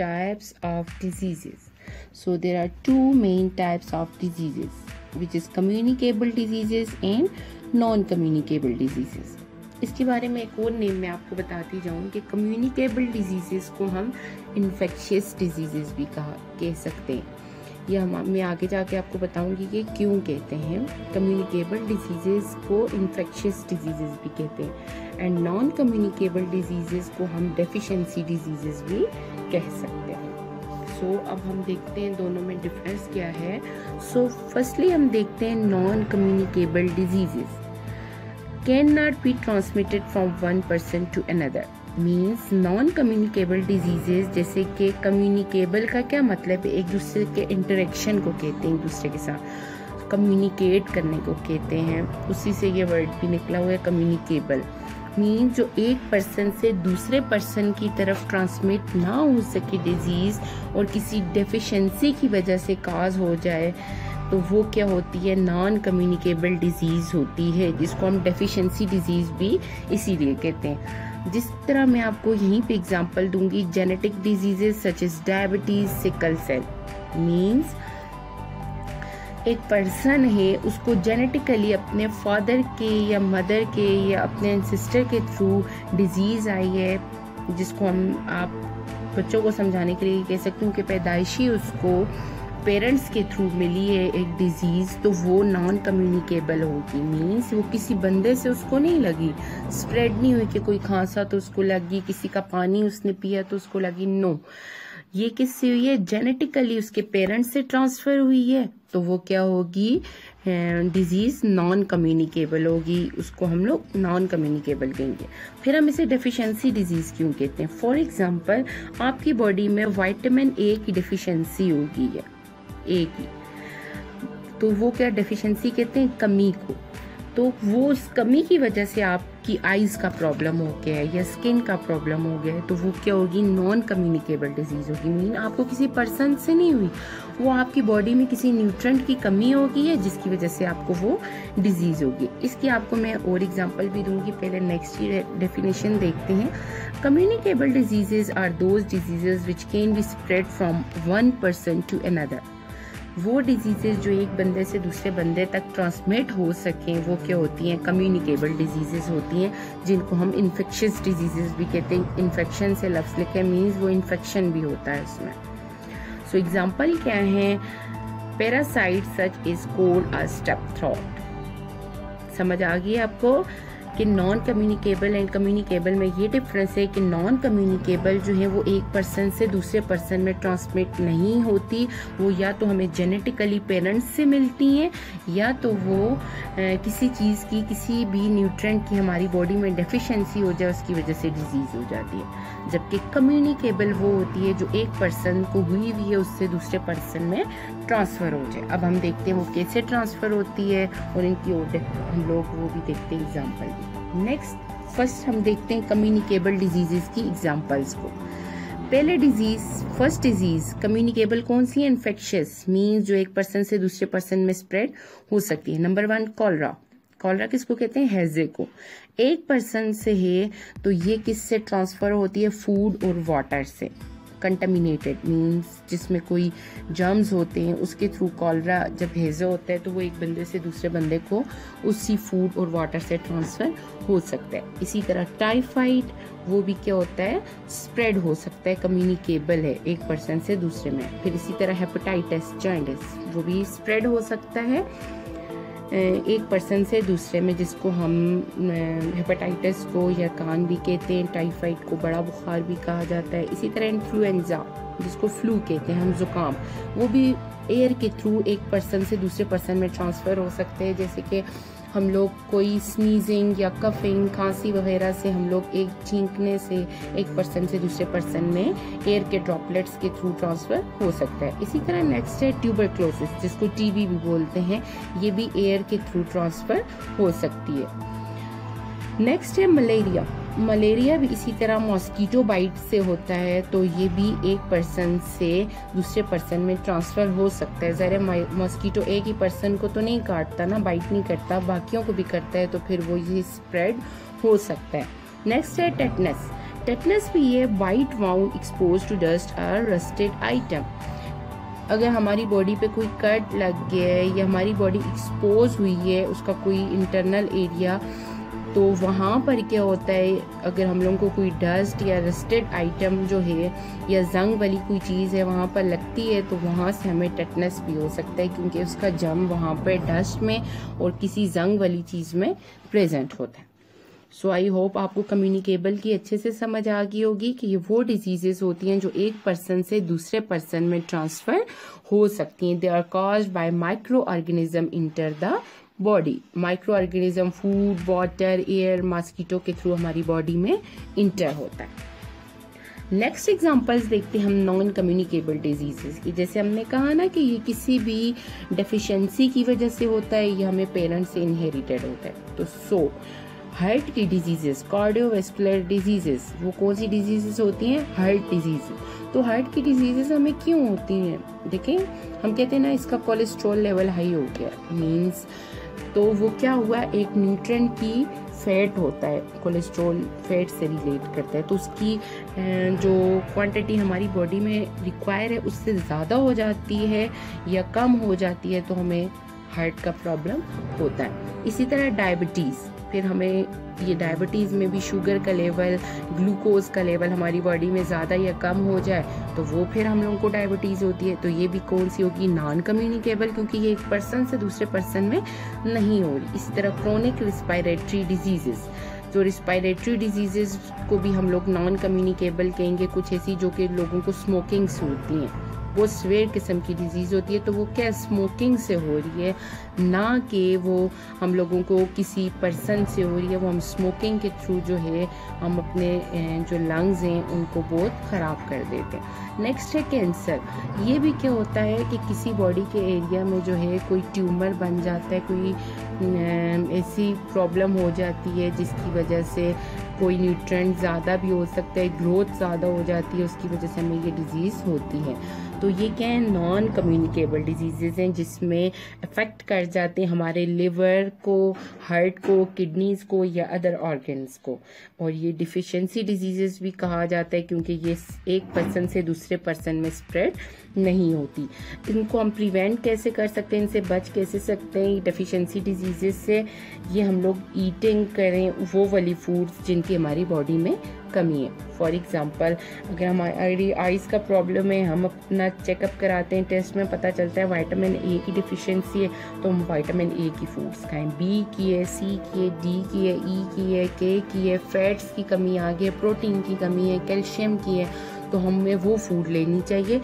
types of diseases. So there are two main types of diseases, which is communicable diseases and non-communicable diseases. इसके बारे में एक और name मैं आपको बताती जाऊँ कि कम्युनिकेबल डिजीजेस को हम इन्फेक्शियस डिजीजेस भी कह सकते हैं, या मैं आगे जाके आपको बताऊंगी कि क्यों कहते हैं कम्युनिकेबल डिजीजेस को इन्फेक्शियस डिजीजेस भी कहते हैं, एंड नॉन कम्युनिकेबल डिजीजेस को हम डेफिशिएंसी डिजीजेस भी कह सकते हैं। सो अब हम देखते हैं दोनों में डिफरेंस क्या है। सो फर्स्टली हम देखते हैं non communicable diseases can not be transmitted from one person to another. Means non communicable diseases, जैसे कि कम्युनिकेबल का क्या मतलब है, एक दूसरे के इंटरेक्शन को कहते हैं, एक दूसरे के साथ कम्युनिकेट करने को कहते हैं, उसी से ये वर्ड भी निकला हुआ है कम्युनिकेबल। मीन्स जो एक पर्सन से दूसरे पर्सन की तरफ ट्रांसमिट ना हो सके डिजीज और किसी डेफिशिएंसी की वजह से काज हो जाए, तो वो क्या होती है, नॉन कम्युनिकेबल डिजीज होती है, जिसको हम डेफिशिएंसी डिजीज भी इसीलिए कहते हैं। जिस तरह मैं आपको यहीं पे एग्जांपल दूंगी, genetic diseases such as diabetes, sickle cell. Means एक पर्सन है, उसको जेनेटिकली अपने फादर के या मदर के या अपने सिस्टर के थ्रू डिजीज आई है, जिसको हम आप बच्चों को समझाने के लिए कह सकते हैं कि पैदाइशी उसको पेरेंट्स के थ्रू मिली है एक डिजीज, तो वो नॉन कम्युनिकेबल होगी। मीन्स वो किसी बंदे से उसको नहीं लगी, स्प्रेड नहीं हुई कि कोई खांसा तो उसको लगी, किसी का पानी उसने पिया तो उसको लगी, नो, ये किससे हुई है, जेनेटिकली उसके पेरेंट्स से ट्रांसफर हुई है, तो वो क्या होगी, डिजीज नॉन कम्युनिकेबल होगी, उसको हम लोग नॉन कम्युनिकेबल कहेंगे। फिर हम इसे डेफिशिएंसी डिजीज क्यों कहते हैं। फॉर एग्जांपल, आपकी बॉडी में विटामिन ए की डेफिशिएंसी होगी है, ए की, तो वो क्या डेफिशिएंसी कहते हैं, कमी को। तो वो उस कमी की वजह से आपकी आईज का प्रॉब्लम हो गया है या स्किन का प्रॉब्लम हो गया है, तो वो क्या होगी, नॉन कम्युनिकेबल डिजीज होगी। मीन आपको किसी पर्सन से नहीं हुई, वो आपकी बॉडी में किसी न्यूट्रेंट की कमी हो गई है, जिसकी वजह से आपको वो डिजीज होगी। इसकी आपको मैं और एग्जांपल भी दूंगी, पहले नेक्स्ट डेफिनेशन देखते हैं। Communicable diseases are those diseases which can be spread from one person to another. वो डिजीजेज जो एक बंदे से दूसरे बंदे तक ट्रांसमिट हो सकें, वो क्या होती हैं, कम्युनिकेबल डिजीजेज होती हैं, जिनको हम इन्फेक्शियस डिजीजेज भी कहते हैं। इन्फेक्शन से लफ्ज लिखे, मीन्स वो इन्फेक्शन भी होता है उसमें। सो एग्जांपल क्या है, parasite such is called a step throat. समझ आ गई आपको कि नॉन कम्युनिकेबल एंड कम्युनिकेबल में ये डिफरेंस है कि नॉन कम्युनिकेबल जो है वो एक पर्सन से दूसरे पर्सन में ट्रांसमिट नहीं होती, वो या तो हमें जेनेटिकली पेरेंट्स से मिलती हैं, या तो वो किसी चीज़ की, किसी भी न्यूट्रेंट की हमारी बॉडी में डेफिशिएंसी हो जाए, उसकी वजह से डिजीज हो जाती है। जबकि कम्युनिकेबल वो होती है जो एक पर्सन को हुई है, उससे दूसरे पर्सन में ट्रांसफ़र हो जाए। अब हम देखते हैं वो कैसे ट्रांसफ़र होती है और इनकी और हम लोग वो भी देखते हैं एग्जाम्पल। नेक्स्ट फर्स्ट हम देखते हैं कम्युनिकेबल डिजीजेस की एग्जांपल्स को। पहले डिजीज, फर्स्ट डिजीज कम्युनिकेबल कौन सी है, इन्फेक्शियस, मींस जो एक पर्सन से दूसरे पर्सन में स्प्रेड हो सकती है। Number 1 cholera. कॉलरा किसको कहते हैं, हैजे को। एक पर्सन से है तो ये किससे ट्रांसफर होती है, फूड और वाटर से। कंटामिनेटेड मीन्स जिसमें कोई जर्म्स होते हैं, उसके थ्रू कॉलरा जब हैज़ा होता है तो वो एक बंदे से दूसरे बंदे को उसी फूड और वाटर से ट्रांसफ़र हो सकता है। इसी तरह टाइफाइड, वो भी क्या होता है, स्प्रेड हो सकता है, कम्युनिकेबल है एक पर्सन से दूसरे में। फिर इसी तरह हेपेटाइटिस, जॉन्डिस, वो भी स्प्रेड हो सकता है एक पर्सन से दूसरे में, जिसको हम हेपेटाइटिस को या कान भी कहते हैं, टाइफाइड को बड़ा बुखार भी कहा जाता है। इसी तरह इन्फ्लुएंजा, जिसको फ्लू कहते हैं हम, जुकाम, वो भी एयर के थ्रू एक पर्सन से दूसरे पर्सन में ट्रांसफ़र हो सकते हैं। जैसे कि हम लोग कोई स्नीजिंग या कफिंग, खांसी वगैरह से हम लोग एक छींकने से एक पर्सन से दूसरे पर्सन में एयर के ड्रॉपलेट्स के थ्रू ट्रांसफ़र हो सकता है। इसी तरह नेक्स्ट है ट्यूबरक्लोसिस, जिसको टीबी भी बोलते हैं, ये भी एयर के थ्रू ट्रांसफ़र हो सकती है। नेक्स्ट है मलेरिया। मलेरिया भी इसी तरह मॉस्किटो बाइट से होता है, तो ये भी एक पर्सन से दूसरे पर्सन में ट्रांसफ़र हो सकता है। ज़रा मॉस्किटो एक ही पर्सन को तो नहीं काटता ना, बाइट नहीं करता, बाकियों को भी करता है, तो फिर वो ये स्प्रेड हो सकता है। नेक्स्ट है टेटनस। टेटनस भी है with wound expose to dust और रस्टेड आइटम। अगर हमारी बॉडी पे कोई कट लग गया है या हमारी बॉडी एक्सपोज हुई है, उसका कोई इंटरनल एरिया, तो वहाँ पर क्या होता है, अगर हम लोगों को कोई डस्ट या रस्टेड आइटम जो है या जंग वाली कोई चीज़ है वहाँ पर लगती है, तो वहाँ से हमें टेटनस भी हो सकता है, क्योंकि उसका जम वहाँ पर डस्ट में और किसी जंग वाली चीज़ में प्रेजेंट होता है। सो आई होप आपको कम्युनिकेबल की अच्छे से समझ आ गई होगी कि ये वो डिजीजेस होती हैं जो एक पर्सन से दूसरे पर्सन में ट्रांसफर हो सकती हैं। They are caused by micro organism enter the body. Micro organism food, water, air, mosquito के थ्रू हमारी बॉडी में इंटर होता है। नेक्स्ट एग्जांपल्स देखते हैं हम नॉन कम्युनिकेबल डिजीजेस की। जैसे हमने कहा ना कि ये किसी भी डेफिशिएंसी की वजह से होता है, ये हमें पेरेंट्स से इनहेरिटेड होता है। तो हार्ट की डिजीजेस, कार्डियोवैस्कुलर डिजीजेस, वो कौन सी डिजीजेस होती हैं? Heart disease. तो हार्ट की डिजीजेस हमें क्यों होती हैं? देखें, हम कहते हैं ना इसका कोलेस्ट्रॉल लेवल हाई हो गया, मींस तो वो क्या हुआ, एक न्यूट्रिएंट की फैट होता है, कोलेस्ट्रॉल फैट से रिलेट करता है, तो उसकी जो क्वांटिटी हमारी बॉडी में रिक्वायर है उससे ज़्यादा हो जाती है या कम हो जाती है, तो हमें हार्ट का प्रॉब्लम होता है। इसी तरह डायबिटीज़, फिर हमें ये डायबिटीज़ में भी शुगर का लेवल, ग्लूकोज का लेवल हमारी बॉडी में ज़्यादा या कम हो जाए तो वो फिर हम लोगों को डायबिटीज़ होती है। तो ये भी कौन सी होगी? नॉन कम्युनिकेबल, क्योंकि ये एक पर्सन से दूसरे पर्सन में नहीं हो रही। इसी तरह क्रोनिक रिस्पायरेटरी डिजीजेस, जो रिस्पायरेटरी डिजीजेस को भी हम लोग नॉन कम्युनिकेबल कहेंगे। कुछ ऐसी जो कि लोगों को स्मोकिंग से होती हैं, वो स्वेयर किस्म की डिजीज़ होती है, तो वो क्या स्मोकिंग से हो रही है, ना कि वो हम लोगों को किसी पर्सन से हो रही है। वो हम स्मोकिंग के थ्रू जो है हम अपने जो लंग्स हैं उनको बहुत ख़राब कर देते हैं। नेक्स्ट है कैंसर। ये भी क्या होता है कि किसी बॉडी के एरिया में जो है कोई ट्यूमर बन जाता है, कोई ऐसी प्रॉब्लम हो जाती है जिसकी वजह से कोई न्यूट्रिएंट ज़्यादा भी हो सकता है, ग्रोथ ज़्यादा हो जाती है, उसकी वजह से हमें ये डिजीज़ होती है। तो ये क्या है? नॉन कम्युनिकेबल डिजीजेज हैं जिसमें अफेक्ट कर जाते हैं हमारे लिवर को, हार्ट को, किडनीज को या अदर ऑर्गन्स को। और ये डिफिशिएंसी डिजीजेस भी कहा जाता है क्योंकि ये एक पर्सन से दूसरे पर्सन में स्प्रेड नहीं होती। इनको हम प्रिवेंट कैसे कर सकते हैं, इनसे बच कैसे सकते हैं डेफिशिएंसी डिजीजेस से? ये हम लोग ईटिंग करें वो वाली फूड्स जिनकी हमारी बॉडी में कमी है। फॉर एग्जांपल, अगर हमारी आइज़ का प्रॉब्लम है, हम अपना चेकअप कराते हैं, टेस्ट में पता चलता है विटामिन ए की डिफिशिएंसी है, तो हम विटामिन ए की फूड्स खाएं। बी की है, सी की है, डी की है, ई की है, के की है, फैट्स की कमी आ गई है, प्रोटीन की कमी है, कैल्शियम की है, तो हमें वो फूड लेनी चाहिए।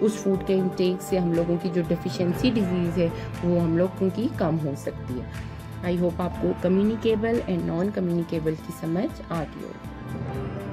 उस फूड के इंटेक से हम लोगों की जो डेफिशिएंसी डिजीज़ है वो हम लोगों की कम हो सकती है। आई होप आपको कम्युनिकेबल एंड नॉन कम्युनिकेबल की समझ आ गई होगी।